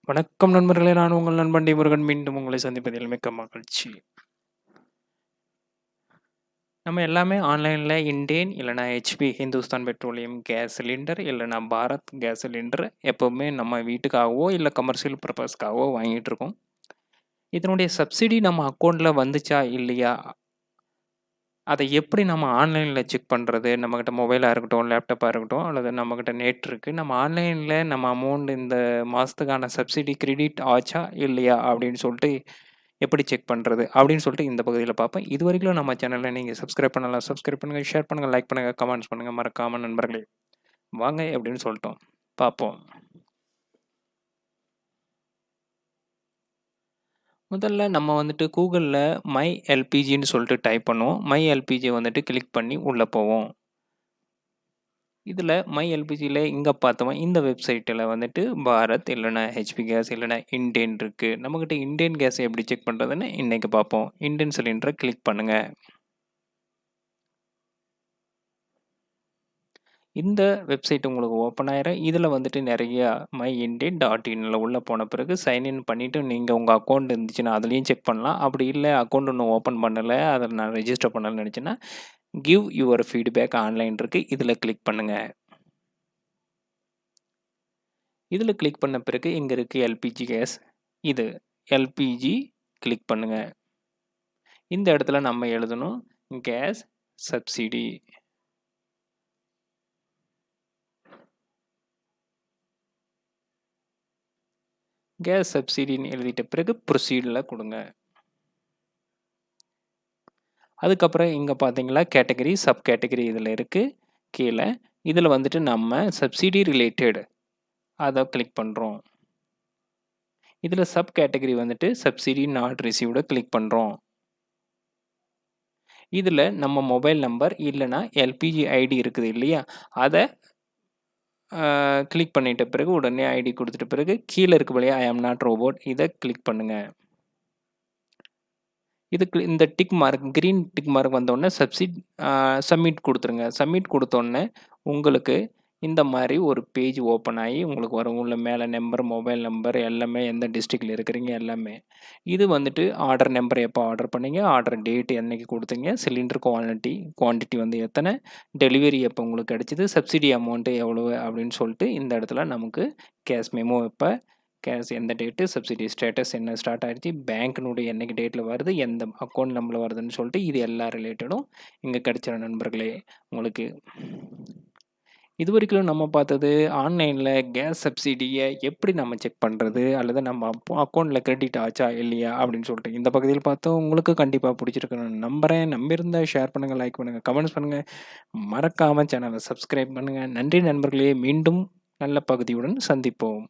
வணக்கம் நண்பர்களே, நான் உங்கள் நண்பன் டி முருகன். மீண்டும் உங்களை சந்திப்பதில் மிக்க மகிழ்ச்சி. நம்ம எல்லாமே ஆன்லைனில் இண்டேன் இல்லைனா HP Hindustan petroleum gas cylinder இல்லைனா பாரத் கேஸ் சிலிண்டர் எப்போவுமே நம்ம வீட்டுக்காகவோ இல்லை கமர்ஷியல் பர்பஸ்க்காகவோ வாங்கிட்டு இருக்கோம். இதனுடைய சப்சிடி நம்ம அக்கௌண்ட்டில் வந்துச்சா இல்லையா, அதை எப்படி நம்ம ஆன்லைனில் செக் பண்ணுறது? நம்மக்கிட்ட மொபைலாக இருக்கட்டும், லேப்டாப்பாக இருக்கட்டும், அல்லது நம்மக்கிட்ட நெட் இருக்குது. நம்ம ஆன்லைனில் நம்ம அமௌண்ட் இந்த மாதத்துக்கான சப்சிடி கிரெடிட் ஆச்சா இல்லையா அப்படின்னு சொல்லிட்டு எப்படி செக் பண்ணுறது அப்படின்னு சொல்லிட்டு இந்த பகுதியில் பார்ப்பேன். இது வரைக்கும் நம்ம சேனலில் நீங்கள் சப்ஸ்கிரைப் பண்ணலாம், சப்ஸ்கிரைப் பண்ணுங்கள், ஷேர் பண்ணுங்கள், லைக் பண்ணுங்கள், கமெண்ட்ஸ் பண்ணுங்கள். மறக்காமல் நண்பர்களே வாங்க அப்படின்னு சொல்லிட்டோம் பார்ப்போம். முதல்ல நம்ம வந்துட்டு கூகுளில் மை எல்பிஜின்னு சொல்லிட்டு டைப் பண்ணுவோம். மை எல்பிஜி வந்துட்டு கிளிக் பண்ணி உள்ளே போவோம். இதில் மை எல்பிஜியில் இங்கே பார்த்தோம், இந்த வெப்சைட்டில் வந்துட்டு பாரத் இல்லைனா ஹெச்பி கேஸ் இல்லைனா இண்டேன் இருக்குது. நம்மக்கிட்ட இண்டேன் கேஸை எப்படி செக் பண்ணுறதுன்னு இன்றைக்கி பார்ப்போம். இண்டேன் சிலிண்டரை கிளிக் பண்ணுங்கள். இந்த வெப்சைட் உங்களுக்கு ஓப்பன் ஆயிரும். இதில் வந்துட்டு நிறையா மை இண்டேன் .inல உள்ளே போன பிறகு சைன்இன் பண்ணிவிட்டு நீங்கள் உங்கள் அக்கௌண்ட் இருந்துச்சுன்னா அதுலேயும் செக் பண்ணலாம். அப்படி இல்லை அக்கௌண்ட் ஒன்றும் ஓப்பன் பண்ணலை, அதை நான் ரெஜிஸ்டர் பண்ணலன்னு நினச்சேன்னா கிவ் யுவர் ஃபீட்பேக் ஆன்லைன் இருக்குது, இதில் கிளிக் பண்ணுங்கள். இதில் கிளிக் பண்ண பிறகு இங்கே இருக்குது எல்பிஜி கேஸ். இது எல்பிஜி கிளிக் பண்ணுங்கள். இந்த இடத்துல நம்ம எழுதணும் கேஸ் சப்சிடி. கேஸ் சப்சிடின்னு எழுதிட்ட பிறகு ப்ரொசீடில் கொடுங்க. அதுக்கப்புறம் இங்கே பார்த்தீங்களா கேட்டகரி சப் கேட்டகரி இதில் இருக்குது கீழே. இதில் வந்துட்டு நம்ம சப்சிடி ரிலேட்டட் அதை கிளிக் பண்ணுறோம். இதில் சப் கேட்டகரி வந்துட்டு சப்சிடி நாட் ரிசீவ்டு கிளிக் பண்ணுறோம். இதில் நம்ம மொபைல் நம்பர் இல்லைனா எல்பிஜி ஐடி இருக்குது இல்லையா, அதை கிளிக் பண்ணிட்ட பிறகு உடனே ஐடி கொடுத்துட்ட பிறகு கீழே இருக்க வழியா ஐ ஆம் நாட் ரோபோட் இதை கிளிக் பண்ணுங்கள். இதுக்கு இந்த tick mark green tick mark வந்தோடனே சப்மிட் கொடுத்துருங்க. சப்மிட் கொடுத்தோடனே உங்களுக்கு இந்த மாதிரி ஒரு பேஜ் ஓப்பன் ஆகி உங்களுக்கு வரும். உள்ள மேலே நம்பர், மொபைல் நம்பர் எல்லாமே, எந்த டிஸ்ட்ரிக்டில் இருக்கிறீங்க எல்லாமே. இது வந்துட்டு ஆர்டர் நம்பர், எப்போ ஆர்டர் பண்ணீங்க, ஆர்டர் டேட் என்றைக்கு கொடுத்தீங்க, சிலிண்டர் குவான்டிட்டி வந்து எத்தனை, டெலிவரி எப்போ உங்களுக்கு கிடச்சிது, சப்சிடி அமௌண்ட்டு எவ்வளோ அப்படின்னு சொல்லிட்டு இந்த இடத்துல நமக்கு கேஷ் மெமோ எப்போ, கேஷ் எந்த டேட்டு, சப்சிடி ஸ்டேட்டஸ் என்ன ஸ்டார்ட் ஆகிடுச்சு, பேங்க்கினுடைய என்றைக்கு டேட்டில் வருது, எந்த அக்கௌண்ட் நம்பரில் வருதுன்னு சொல்லிட்டு இது எல்லா ரிலேட்டடும் இங்கே கிடைச்சிட நண்பர்களே உங்களுக்கு. இது வரைக்கும் நம்ம பார்த்தது ஆன்லைனில் கேஸ் சப்சிடியை எப்படி நம்ம செக் பண்ணுறது, அல்லது நம்ம அக்கௌண்ட்டில் கிரெடிட் ஆச்சா இல்லையா அப்படின்னு சொல்லிட்டு இந்த பகுதியில் பார்த்தோம். உங்களுக்கு கண்டிப்பாக பிடிச்சிருக்குன்னு நம்புகிறேன். நம்பியிருந்தால் ஷேர் பண்ணுங்கள், லைக் பண்ணுங்கள், கமெண்ட்ஸ் பண்ணுங்கள், மறக்காமல் சேனலை சப்ஸ்கிரைப் பண்ணுங்கள். நன்றி நண்பர்களே, மீண்டும் நல்ல பகுதியுடன் சந்திப்போம்.